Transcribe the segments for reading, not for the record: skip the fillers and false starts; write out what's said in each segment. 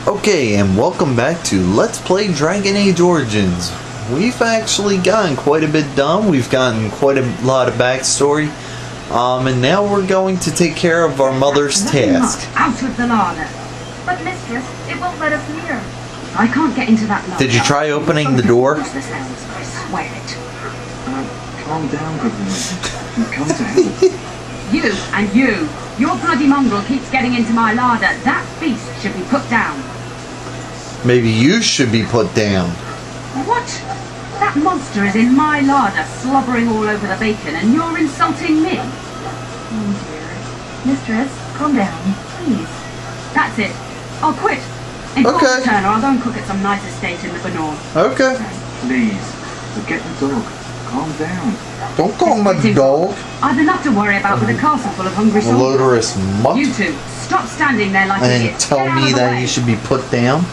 Okay, and welcome back to Let's Play Dragon Age Origins. We've actually gotten quite a bit done. We've gotten quite a lot of backstory. And now we're going to take care of our mother's task. Out of the larder. But mistress, it won't let us near. I can't get into that larder. Did you try opening the door? I swear it. Calm down, good woman. You've come to help. You and you. Your bloody mongrel keeps getting into my larder. That beast should be put down. Maybe you should be put down. What? That monster is in my larder, slobbering all over the bacon, and you're insulting me? Oh dear. Mistress, calm down, please. That's it. I'll quit. Inform the turner, I'll go and cook at some nice estate in the Banor. Okay. Please, forget the dog. Calm down. Don't call him a dog. I've enough to worry about with a castle full of hungry soldiers. Malodorous mutt. You two, stop standing there like and idiots. tell me that you should be put down.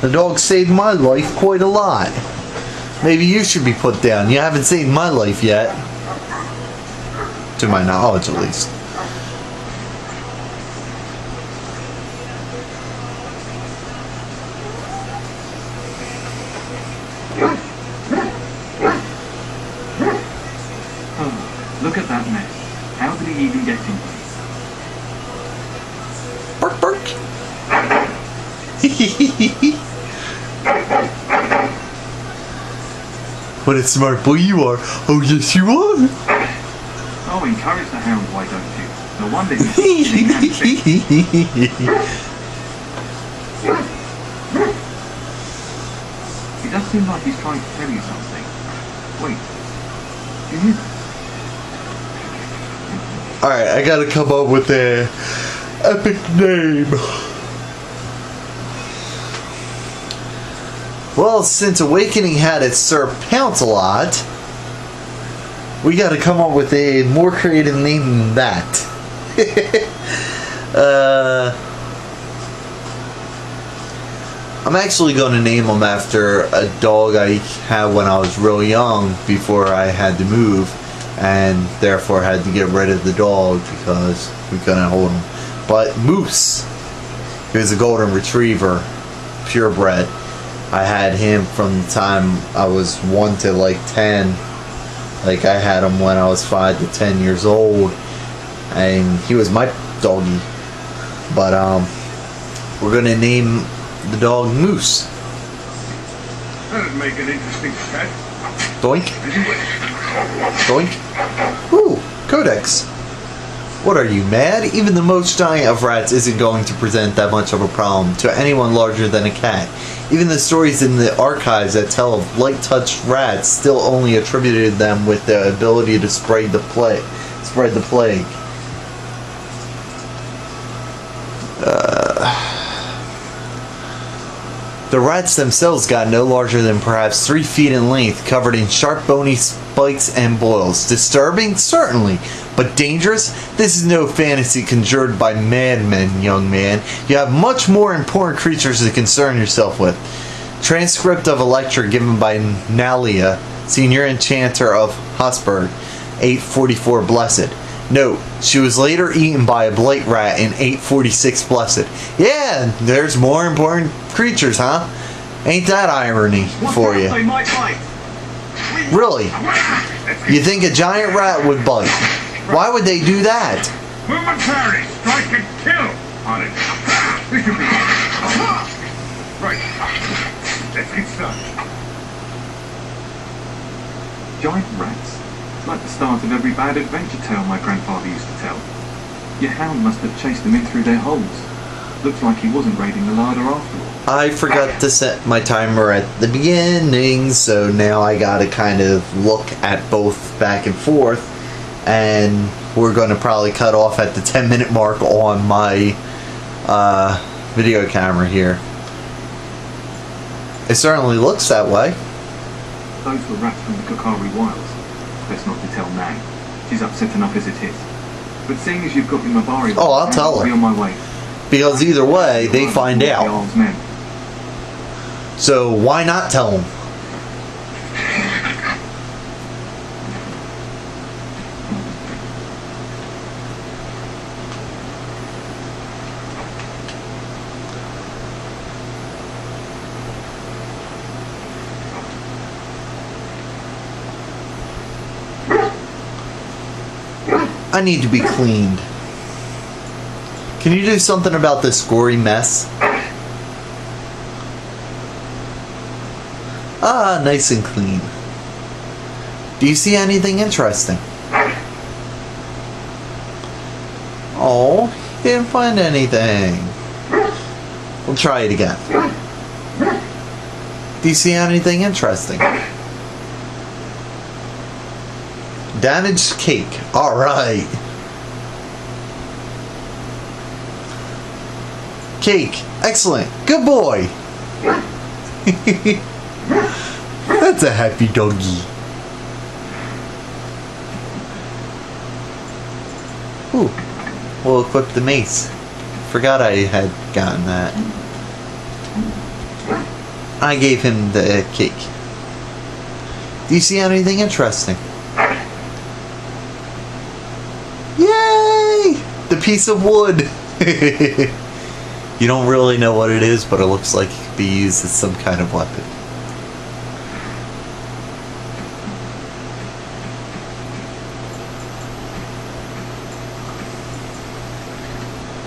The dog saved my life quite a lot. Maybe you should be put down. You haven't saved my life yet. To my knowledge, at least. Oh, look at that mess. How did he even get in? Bark, bark. What a smart boy you are. Oh, yes, you are. Oh, encourage the hound, why don't you? No wonder he's He does seem like he's trying to tell you something. Wait. Do you hear that? Alright, I gotta come up with an epic name. Well, since Awakening had its Sir Pounce-a-lot, we gotta come up with a more creative name than that. I'm actually going to name him after a dog I had when I was real young before I had to move, and therefore had to get rid of the dog because we couldn't hold him. But Moose, he was a golden retriever, purebred. I had him from the time I was 1 to like 10. Like I had him when I was 5 to 10 years old, and he was my doggy. But we're gonna name the dog Moose. That'd make an interesting set. Doink. Doink. Ooh, Codex. What are you, mad? Even the most giant of rats isn't going to present that much of a problem to anyone larger than a cat. Even the stories in the archives that tell of light-touched rats still only attributed them with the ability to spread the plague. The rats themselves got no larger than perhaps 3 feet in length, covered in sharp bony spikes and boils. Disturbing? Certainly. But dangerous? This is no fantasy conjured by madmen, young man. You have much more important creatures to concern yourself with. Transcript of a lecture given by Nalia, Senior Enchanter of Hosberg, 844 Blessed. Note, she was later eaten by a blight rat in 846 Blessed. Yeah, there's more important creatures, huh? Ain't that irony for you? Really? You think a giant rat would bite? Why would they do that? Momentarily, strike and kill on it. This should be right. Let's get started. Giant rats? Like the start of every bad adventure tale my grandfather used to tell. Your hound must have chased them in through their holes. Looks like he wasn't raiding the larder after all. I forgot to set my timer at the beginning, so now I gotta kind of look at both back and forth, and we're gonna probably cut off at the 10-minute mark on my video camera here. It certainly looks that way. Those were rats from the Kokari Wilds. Best not to tell Nang. She's upset enough as it is. But seeing as you've got your Mabari, oh, I'll tell be her. On my way. Because either way, they find out. So why not tell them? I need to be cleaned. Can you do something about this gory mess? Ah, nice and clean. Do you see anything interesting? Oh, didn't find anything. We'll try it again. Do you see anything interesting? Damaged cake. Alright. Cake. Excellent. Good boy. That's a happy doggy. Ooh. We'll equip the mace. Forgot I had gotten that. I gave him the cake. Do you see anything interesting? Yay! The piece of wood! You don't really know what it is, but it looks like it could be used as some kind of weapon.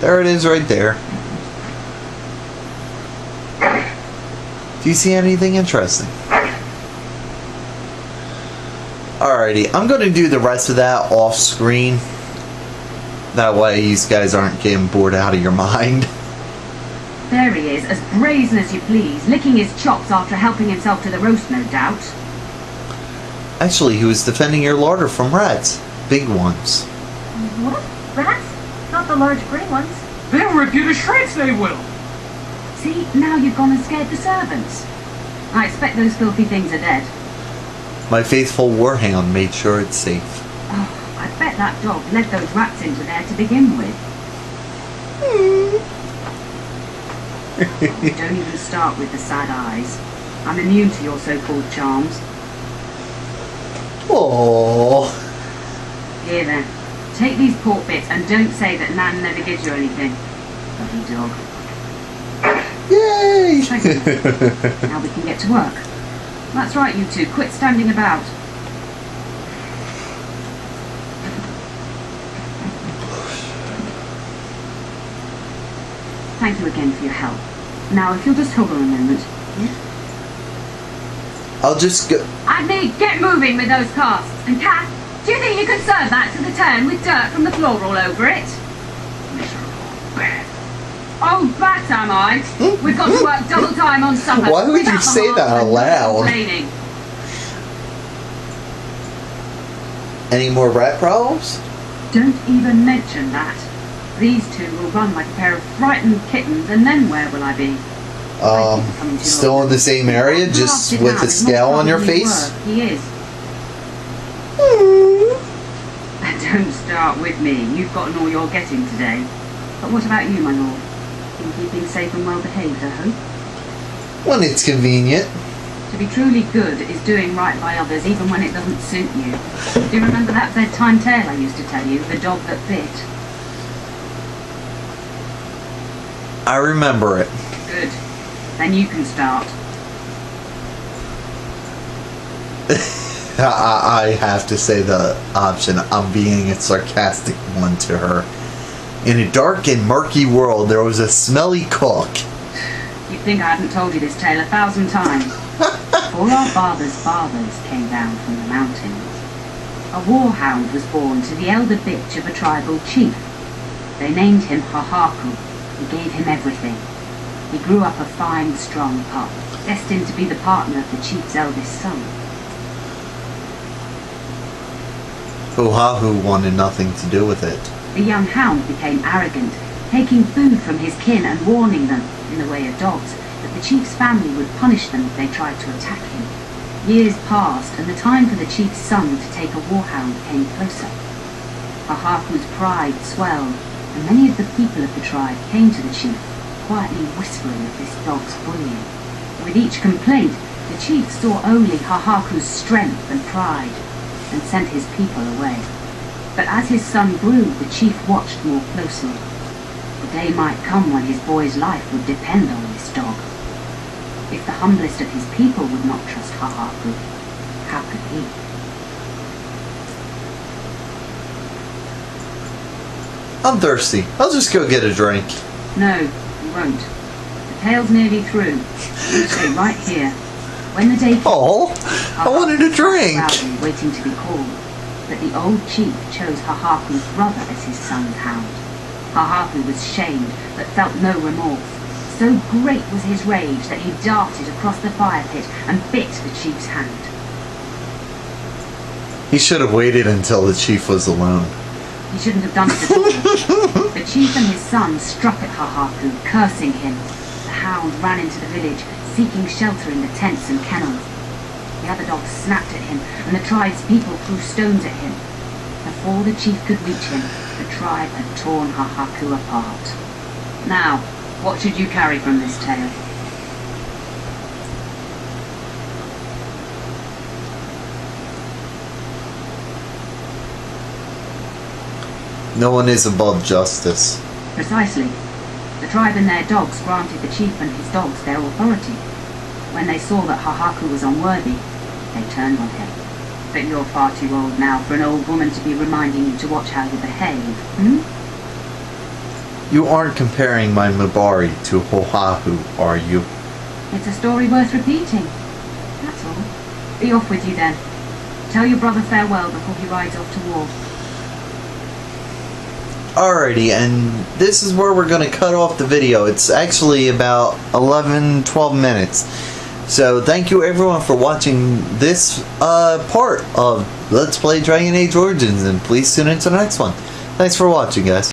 There it is right there. Do you see anything interesting? Alrighty, I'm going to do the rest of that off screen. That way you guys aren't getting bored out of your mind. There he is, as brazen as you please, licking his chops after helping himself to the roast, no doubt. Actually, he was defending your larder from rats. Big ones. What? Rats? Not the large grey ones. They'll rip you to shreds, they will! See, now you've gone and scared the servants. I expect those filthy things are dead. My faithful warhound made sure it's safe. Oh, I bet that dog led those rats into there to begin with. Don't even start with the sad eyes. I'm immune to your so-called charms. Oh. Here then, take these pork bits and don't say that Nan never gives you anything. Bloody dog. Yay! Thank you. Now we can get to work. That's right, you two. Quit standing about. Thank you again for your help. Now, if you'll just hold on a moment. I'll just go. Agni, get moving with those casts. And Kath, do you think you can serve that to the turn with dirt from the floor all over it? Miserable bad. Oh, bat am I? We've got to work double time on supper. Why would you without the say heart that and aloud? complaining. Any more rat problems? Don't even mention that. These two will run like a pair of frightened kittens, and then where will I be? Still in the same area, just with a scale on your face? He is. Don't start with me. You've gotten all you're getting today. But what about you, my lord? Been keeping safe and well behaved, I hope? When it's convenient. To be truly good is doing right by others, even when it doesn't suit you. Do you remember that bedtime tale I used to tell you, the dog that bit? I remember it. Good. Then you can start. I have to say the option. I'm being a sarcastic one to her. In a dark and murky world, there was a smelly cook. You'd think I hadn't told you this tale 1,000 times. All our fathers' fathers came down from the mountains. A warhound was born to the elder bitch of a tribal chief. They named him Hahaku and gave him everything. He grew up a fine, strong pup, destined to be the partner of the chief's eldest son. Oahu wanted nothing to do with it. The young hound became arrogant, taking food from his kin and warning them, in the way of dogs, that the chief's family would punish them if they tried to attack him. Years passed, and the time for the chief's son to take a warhound came closer. Hahaku's pride swelled, and many of the people of the tribe came to the chief, quietly whispering of this dog's bullying. With each complaint, the chief saw only Hahaku's strength and pride, and sent his people away. But as his son grew, the chief watched more closely. The day might come when his boy's life would depend on this dog. If the humblest of his people would not trust Hahaku, how could he? I'm thirsty. I'll just go get a drink. No, you won't. The tale's nearly through. You stay right here. When the day Oh, I wanted a drink. proudly waiting to be called, but the old chief chose Hahaku's brother as his son's hound. Hahaku was shamed, but felt no remorse. So great was his rage that he darted across the fire pit and bit the chief's hand. He should have waited until the chief was alone. He shouldn't have done it at all. The chief and his son struck at Hahaku, cursing him. The hound ran into the village, seeking shelter in the tents and kennels. The other dogs snapped at him, and the tribe's people threw stones at him. Before the chief could reach him, the tribe had torn Hahaku apart. Now, what should you carry from this tale? No one is above justice. Precisely. The tribe and their dogs granted the chief and his dogs their authority. When they saw that Hahaku was unworthy, they turned on him. But you're far too old now for an old woman to be reminding you to watch how you behave, You aren't comparing my Mabari to Hohahu, are you? It's a story worth repeating. That's all. Be off with you then. Tell your brother farewell before he rides off to war. Alrighty, and this is where we're going to cut off the video. It's actually about 11-12 minutes. So thank you everyone for watching this part of Let's Play Dragon Age Origins, and please tune into the next one. Thanks for watching, guys.